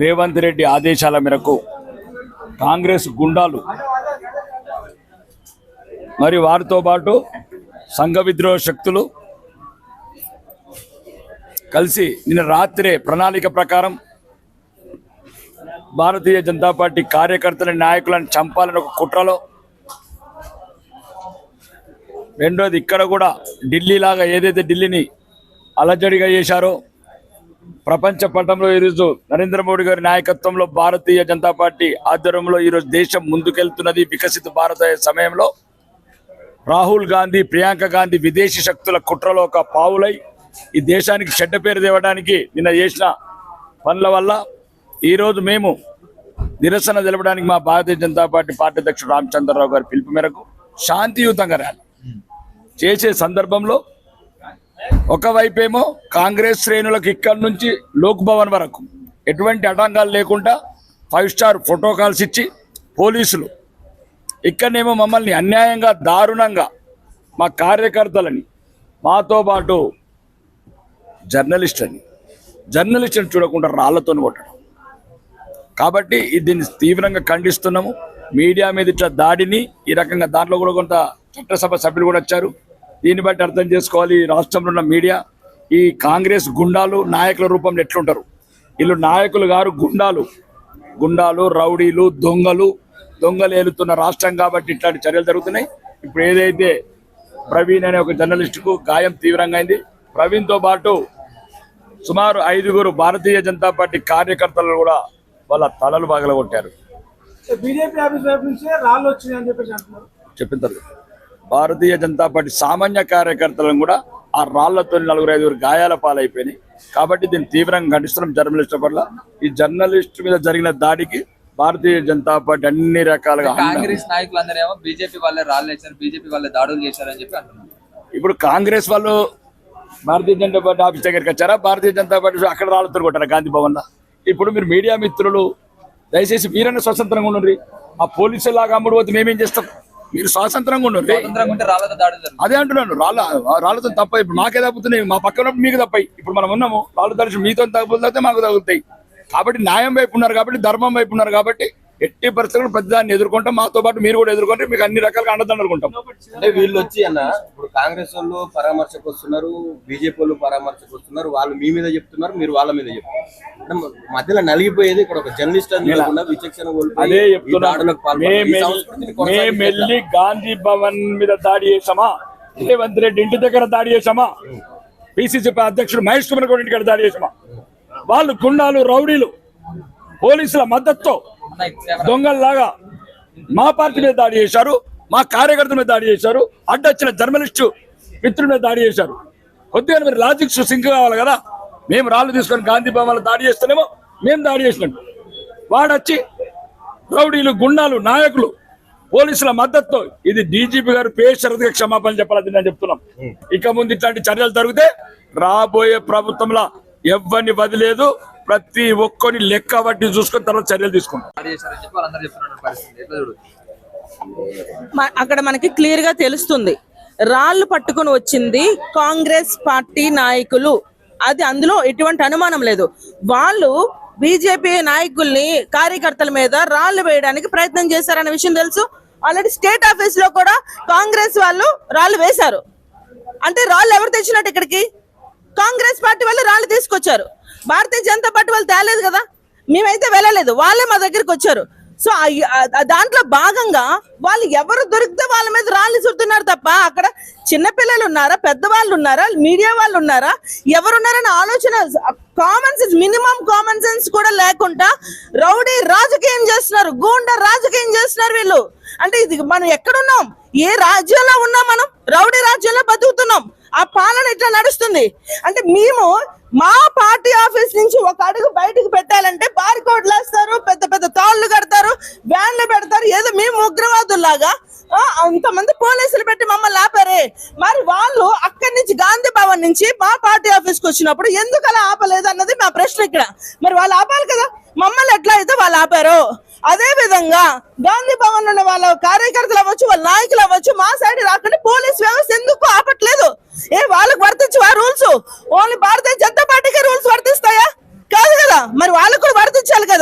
రేవంత్ రెడ్డి ఆదేశాల మేరకు కాంగ్రెస్ గుండాలు మరి వారితో పాటు సంఘ విద్రోహ శక్తులు కలిసి నిన్న రాత్రే ప్రణాళిక ప్రకారం భారతీయ జనతా పార్టీ కార్యకర్తల నాయకులను చంపాలని ఒక కుట్రలో, రెండోది ఇక్కడ కూడా ఢిల్లీ లాగా ఏదైతే ఢిల్లీని అలజడిగా చేశారో ప్రపంచ పటంలో ఈరోజు నరేంద్ర మోడీ గారి నాయకత్వంలో భారతీయ జనతా పార్టీ ఆధ్వర్యంలో ఈరోజు దేశం ముందుకెళ్తున్నది. వికసిత భారత సమయంలో రాహుల్ గాంధీ, ప్రియాంక గాంధీ విదేశీ శక్తుల కుట్రలో ఒక పావులై ఈ దేశానికి చెడ్డ పేరు తేవడానికి నిన్న చేసిన పనుల వల్ల ఈరోజు మేము నిరసన తెలపడానికి మా భారతీయ జనతా పార్టీ అధ్యక్షుడు రామచంద్రరావు గారి పిలుపు మేరకు శాంతియుతంగా ర్యాలీ చేసే సందర్భంలో ఒకవైపేమో కాంగ్రెస్ శ్రేణులకు ఇక్కడి నుంచి లోక్ భవన్ వరకు ఎటువంటి ఆటంకాలు లేకుండా 5 స్టార్ ప్రోటోకాల్స్ ఇచ్చి పోలీసులు ఇక్కడనేమో మమ్మల్ని అన్యాయంగా దారుణంగా మా కార్యకర్తలని మాతో పాటు జర్నలిస్టులను చూడకుండా రాళ్లతో కొట్టడం. కాబట్టి దీన్ని తీవ్రంగా ఖండిస్తున్నాము. మీడియా మీద ఇట్లా దాడిని ఈ రకంగా దాంట్లో కూడా కొంత చట్టసభ సభ్యులు కూడా వచ్చారు. దీన్ని బట్టి అర్థం చేసుకోవాలి రాష్ట్రంలో ఉన్న మీడియా ఈ కాంగ్రెస్ గుండాలు నాయకుల రూపంలో ఎట్లుంటారు. వీళ్ళు నాయకులు గారు గుండాలు రౌడీలు దొంగలు ఏలుతున్న రాష్ట్రం కాబట్టి ఇట్లాంటి చర్యలు జరుగుతున్నాయి. ఇప్పుడు ఏదైతే ప్రవీణ్ అనే ఒక జర్నలిస్టుకు గాయం తీవ్రంగా అయింది. ప్రవీణ్తో పాటు సుమారు 5 భారతీయ జనతా పార్టీ కార్యకర్తలు కూడా వాళ్ళ తలలు పగలగొట్టారు. బీజేపీ ఆఫీస్ వైపు నుంచే రాళ్ళు వచ్చినాయని చెప్పేసి అంటున్నారు. చెప్పిన తర్వాత భారతీయ జనతా పార్టీ సామాన్య కార్యకర్తలను కూడా ఆ రాళ్లతో 4-5 గాయాల పాలైపోయినాయి. కాబట్టి దీన్ని తీవ్రంగా ఖండిస్తున్నాం. జర్నలిస్టుల పట్ల ఈ జర్నలిస్టు మీద జరిగిన దాడికి భారతీయ జనతా పార్టీ అన్ని రకాలుగా కాంగ్రెస్ నాయకులందరేమో బీజేపీ వాళ్ళే రాళ్ళు వేశారు, బీజేపీ వాళ్ళే దాడులు చేశారని చెప్పి అంటున్నారు. ఇప్పుడు కాంగ్రెస్ వాళ్ళు భారతీయ జనతా పార్టీ ఆఫీస్ దగ్గరికి వచ్చారా, భారతీయ జనతా పార్టీ అక్కడ రాళ్లతో కొట్టారా గాంధీ భవన్లో? ఇప్పుడు మీరు మీడియా మిత్రులు దయచేసి మీరన్నా స్వతంత్రంగా ఉండండి. ఆ పోలీసుల లాగా అమ్ముడు పోతే మేమేం చేస్తాం? మీరు స్వాతంత్రంగా ఉండండి. అదే అంటున్నాను, రాళ్ళతో తప్ప. ఇప్పుడు మాకే తగ్గుతున్నాయి, మా పక్కన మీకు తప్పాయి. ఇప్పుడు మనం ఉన్నాము, రాళ్ళు తరచు మీతో తగ్గుతాయి, మాకు తగ్గుతాయి. కాబట్టి న్యాయం వైపు ఉన్నారు, కాబట్టి ధర్మం వైపు ఉన్నారు. కాబట్టి ఎట్టి పరిస్థితుల్లో ప్రతిదాన్ని ఎదుర్కొంటాం. మాతో పాటు మీరు కూడా ఎదుర్కొంటే మీకు అన్ని రకాలుగా అండదండలుకుంటాం. అంటే వీళ్ళు వచ్చి ఇప్పుడు కాంగ్రెస్ వాళ్ళు పరామర్శకు వస్తున్నారు, బీజేపీ వాళ్ళు పరామర్శకు వస్తున్నారు. వాళ్ళు మీ మీద చెప్తున్నారు, మీరు వాళ్ళ మీద చెప్తున్నారు. మధ్యలో నలిగిపోయేది ఇక్కడ ఒక జర్నలిస్ట్ విచక్షణ. అదే మేమెల్లి గాంధీ భవన్ మీద దాడి చేసామా, రేవంత్ రెడ్డి ఇంటి దగ్గర దాడి చేసామా, పిసిసి అధ్యక్షుడు మహేష్ కుమార్ గౌడ్ ఇంటికి దాడి చేసామా? వాళ్ళు గుండాలు రౌడీలు పోలీసుల మద్దతుతో దొంగల్లాగా మా పార్టీ మీద దాడి చేశారు, మా కార్యకర్తల మీద దాడి చేశారు, అడ్డొచ్చిన జర్నలిస్టు మిత్రుల మీద దాడి చేశారు. కొద్దిగా మీరు లాజిక్స్ సింక్ కావాలి కదా. మేము రాళ్ళు తీసుకొని గాంధీ భవన్లో దాడి చేస్తేనేమో మేము దాడి చేసినట్టు, వాడొచ్చి రౌడీలు గుండాలు నాయకులు పోలీసుల మద్దతుతో ఇది డీజీపీ గారు పేషరతుగా క్షమాపణ చెప్పాలని నేను చెప్తున్నాం. ఇక ముందు ఇట్లాంటి చర్యలు జరిగితే రాబోయే ప్రభుత్వంలో ఎవరిని వదిలేదు, ప్రతి ఒక్కరిని లెక్క బట్టి చూసుకొని తర్వాత చర్యలు తీసుకుంటాం. అక్కడ మనకి క్లియర్ గా తెలుస్తుంది, రాళ్ళు పట్టుకొని వచ్చింది కాంగ్రెస్ పార్టీ నాయకులు. అది అందులో ఎటువంటి అనుమానం లేదు. వాళ్ళు బీజేపీ నాయకుల్ని కార్యకర్తల మీద రాళ్ళు వేయడానికి ప్రయత్నం చేశారనే విషయం తెలుసు. ఆల్రెడీ స్టేట్ ఆఫీస్ లో కూడా కాంగ్రెస్ వాళ్ళు రాళ్ళు వేశారు. అంటే రాళ్ళు ఎవరు తెచ్చినట్టు ఇక్కడికి? కాంగ్రెస్ పార్టీ వాళ్ళు రాళ్ళు తీసుకొచ్చారు. భారతీయ జనతా పార్టీ వాళ్ళు తేలేదు కదా, మేమైతే వెళ్ళలేదు, వాళ్ళే మా దగ్గరికి వచ్చారు. సో దాంట్లో భాగంగా వాళ్ళు ఎవరు దొరికితే వాళ్ళ మీద రాళ్ళు చుడుతున్నారు తప్ప అక్కడ చిన్నపిల్లలు ఉన్నారా, పెద్దవాళ్ళు ఉన్నారా, మీడియా వాళ్ళు ఉన్నారా, ఎవరున్నారని ఆలోచన, common sense, minimum common sense కూడా లేకుండా రౌడీ రాజకీయం చేస్తున్నారు, గూండా రాజకీయం చేస్తున్నారు వీళ్ళు. అంటే ఇది మనం ఎక్కడున్నాం? ఏ రాజ్యంలో ఉన్నాం? మనం రౌడీ రాజ్యంలో బతుకుతున్నాం. ఆ పాలన ఇట్లా నడుస్తుంది. అంటే మేము మా పార్టీ ఆఫీస్ నుంచి ఒక అడుగు బయటకు పెట్టాలంటే బారికోడ్లు వేస్తారు, పెద్ద పెద్ద తాళ్లు కడతారు, వ్యాన్లు పెడతారు. ఏదో మేము ఉగ్రవాదుల్లాగా అంతమంది పోలీసులు పెట్టి మమ్మల్ని ఆపారే. మరి వాళ్ళు అక్కడి నుంచి గాంధీ భవన్ నుంచి మా పార్టీ ఆఫీస్ కి వచ్చినప్పుడు ఎందుకు అలా ఆపలేదు అన్నది మా ప్రశ్న ఇక్కడ. మరి వాళ్ళు ఆపాలి కదా, మమ్మల్ని ఎట్లా అయితే వాళ్ళు ఆపారో అదే విధంగా గాంధీ భవన్ ఉన్న వాళ్ళ కార్యకర్తలు అవ్వచ్చు, వాళ్ళ నాయకులు అవ్వచ్చు, మా సైడ్ రాకుండా పోలీస్ వ్యవస్థ ఎందుకు ఆపట్లేదు? వాళ్ళకు వర్తించవా రూల్స్? ఓన్లీ భారతీయ జనతా పార్టీకి రూల్స్ వర్తిస్తాయా? కాదు కదా, మరి వాళ్ళకు కూడా వర్తించాలి కదా.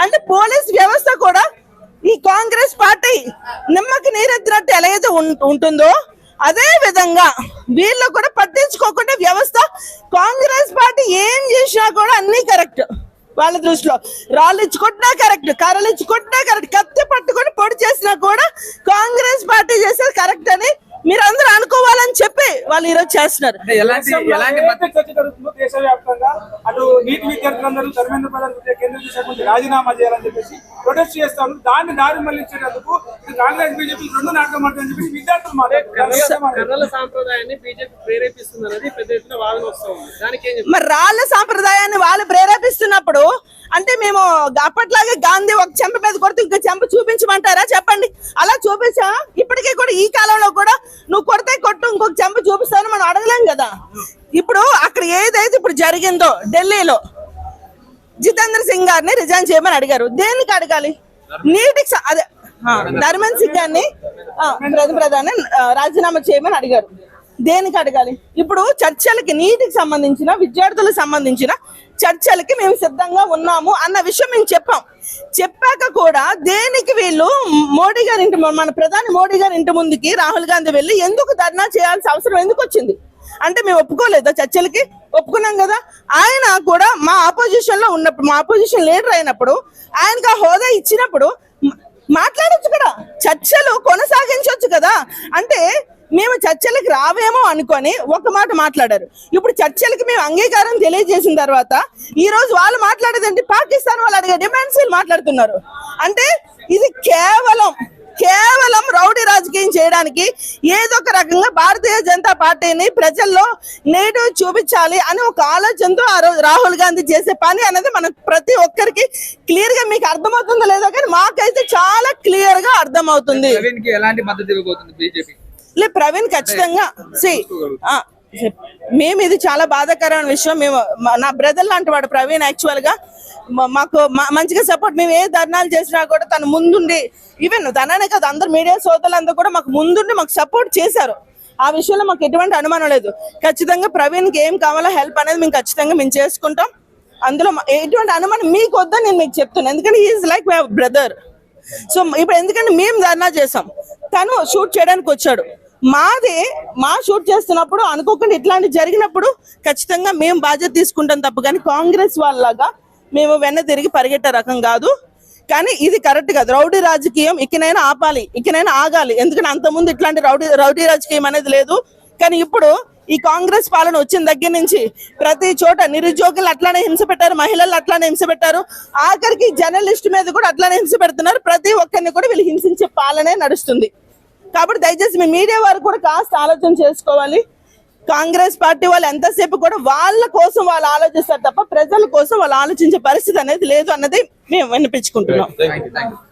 అంటే పోలీస్ వ్యవస్థ కూడా ఈ కాంగ్రెస్ పార్టీ నిమ్మకి నీరెత్తినట్టు ఎలా అయితే ఉంటుందో అదే విధంగా వీళ్ళు కూడా పట్టించుకోకుండా వ్యవస్థ కాంగ్రెస్ పార్టీ ఏం చేసినా కూడా అన్ని కరెక్ట్ వాళ్ళ దృష్టిలో. రాళ్ళు ఇచ్చుకుంటున్నా కరెక్ట్, కర్రలు ఇచ్చుకుంటున్నా కరెక్ట్, కత్తి పట్టుకొని పొడి చేసినా కూడా కాంగ్రెస్ పార్టీ చేసేది కరెక్ట్ అని మీరందరూ అనుకోవాలని చెప్పి వాళ్ళు ఈరోజు చేస్తున్నారు. అంటే ఎలాంటి ఏదైతే చర్చ జరుగుతుందో దేశవ్యాప్తంగా అటు నీటి విద్యార్థులందరూ ధర్మేంద్ర ప్రధాన్ కేంద్ర శాఖ మంత్రి రాజీనామా చేయాలని చెప్పేసి ప్రొటెస్ట్ చేస్తాను. దాన్ని దారి మళ్లించేందుకు కాంగ్రెస్ బీజేపీ రెండు నాటకం అని చెప్పి విద్యార్థులు కర్రల సాంప్రదాయాన్ని బీజేపీ ప్రేరేపిస్తుందన్నది పెద్ద ఎత్తున వాదన వస్తుంది. దానికి ఏం చెప్తారు? మరి రాళ్ళ సాంప్రదాయాన్ని వాళ్ళు ప్రేరేపిస్తున్నప్పుడు అంటే మేము అప్పట్లాగే గాంధీ ఒక చెంప మీద కొడితే ఇంకో చెంప చూపించమంటారా చెప్పండి? అలా చూపించా ఇప్పటికీ కూడా ఈ కాలంలో కూడా నువ్వు కొడితే కొట్టు ఇంకొక చెంప చూపిస్తాను మనం అడగలేం కదా. ఇప్పుడు అక్కడ ఏదైతే ఇప్పుడు జరిగిందో ఢిల్లీలో జితేంద్ర సింగ్ గారిని రిజైన్ చేయమని అడిగారు. దేనికి అడగాలి? నీటికి అదే ధర్మేంద్ర సింగ్ గారిని ప్రధాని రాజీనామా చేయమని అడిగారు. దేనికి అడగాలి? ఇప్పుడు చర్చలకి నీటికి సంబంధించిన విద్యార్థులకు సంబంధించిన చర్చలకి మేము సిద్ధంగా ఉన్నాము అన్న విషయం మేము చెప్పాక కూడా దేనికి వీళ్ళు మోడీ గారి ఇంటి మన ప్రధాని మోడీ గారి ఇంటి ముందుకి రాహుల్ గాంధీ వెళ్ళి ఎందుకు ధర్నా చేయాల్సిన అవసరం ఎందుకు వచ్చింది? అంటే మేము ఒప్పుకోలేదా చర్చలకి? ఒప్పుకున్నాం కదా. ఆయన కూడా మా ఆపోజిషన్ లో ఉన్నప్పుడు మా ఆపోజిషన్ లీడర్ అయినప్పుడు ఆయనకు ఆ హోదా ఇచ్చినప్పుడు మాట్లాడొచ్చు కదా, చర్చలు కొనసాగించవచ్చు కదా. అంటే మేము చర్చలకు రావేమో అనుకొని ఒక మాట మాట్లాడారు. ఇప్పుడు చర్చలకు మేము అంగీకారం తెలియజేసిన తర్వాత ఈ రోజు వాళ్ళు మాట్లాడేదంటే పాకిస్తాన్ వాళ్ళు అడిగే డిమాండ్స్ వీళ్ళు మాట్లాడుతున్నారు. అంటే ఇది కేవలం రౌడీ రాజకీయం చేయడానికి ఏదో ఒక రకంగా భారతీయ జనతా పార్టీని ప్రజల్లో నెగిటివ్ చూపించాలి అని ఒక ఆలోచనతో ఆ రోజు రాహుల్ గాంధీ చేసే పని అనేది మనకు ప్రతి ఒక్కరికి క్లియర్ గా మీకు అర్థమవుతుందో లేదో కానీ మాకైతే చాలా క్లియర్ గా అర్థమవుతుంది. ఎలాంటి మద్దతు ఇవ్వబోతుంది బీజేపీ? ప్రవీణ్ ఖచ్చితంగా మేము ఇది చాలా బాధాకరమైన విషయం. మేము నా బ్రదర్ లాంటి వాడు ప్రవీణ్. యాక్చువల్ గా మాకు మంచిగా సపోర్ట్, మేము ఏ ధర్నాలు చేసినా కూడా తను ముందుండి, ఈవెన్ తననే కాదు అందరు మీడియా సోదరులందరూ కూడా మాకు ముందుండి మాకు సపోర్ట్ చేశారు. ఆ విషయంలో మాకు ఎటువంటి అనుమానం లేదు. ఖచ్చితంగా ప్రవీణ్కి ఏం కావాలో హెల్ప్ అనేది మేము ఖచ్చితంగా మేము చేసుకుంటాం. అందులో ఎటువంటి అనుమానం మీకు వద్దని నేను మీకు చెప్తున్నాను, ఎందుకంటే is like my brother. So ఇప్పుడు ఎందుకంటే మేము ధర్నా చేసాం, తను షూట్ చేయడానికి వచ్చాడు. మా షూట్ చేస్తున్నప్పుడు అనుకోకుండా ఇట్లాంటి జరిగినప్పుడు ఖచ్చితంగా మేము బాధ్యత తీసుకుంటాం తప్ప కానీ కాంగ్రెస్ వాళ్ళలాగా మేము వెన్న తిరిగి పరిగెట్టే రకం కాదు. కానీ ఇది కరెక్ట్ కాదు. రౌడీ రాజకీయం ఇకనైనా ఆపాలి, ఇకనైనా ఆగాలి. ఎందుకంటే అంతకుముందు ఇట్లాంటి రౌడీ రాజకీయం అనేది లేదు. కానీ ఇప్పుడు ఈ కాంగ్రెస్ పాలన వచ్చిన దగ్గర నుంచి ప్రతి చోట నిరుద్యోగులు అట్లానే హింస పెట్టారు, మహిళలు అట్లానే హింస పెట్టారు, ఆఖరికి జర్నలిస్ట్ మీద కూడా అట్లానే హింస పెడుతున్నారు. ప్రతి ఒక్కరిని కూడా వీళ్ళు హింసించే పాలనే నడుస్తుంది. కాబట్టి దయచేసి మీ మీడియా వారు కూడా కాస్త ఆలోచన చేసుకోవాలి. కాంగ్రెస్ పార్టీ వాళ్ళు ఎంతసేపు కూడా వాళ్ళ కోసం వాళ్ళు ఆలోచిస్తారు తప్ప ప్రజల కోసం వాళ్ళు ఆలోచించే పరిస్థితి అనేది లేదు అన్నది మేము వినిపించుకుంటున్నాం.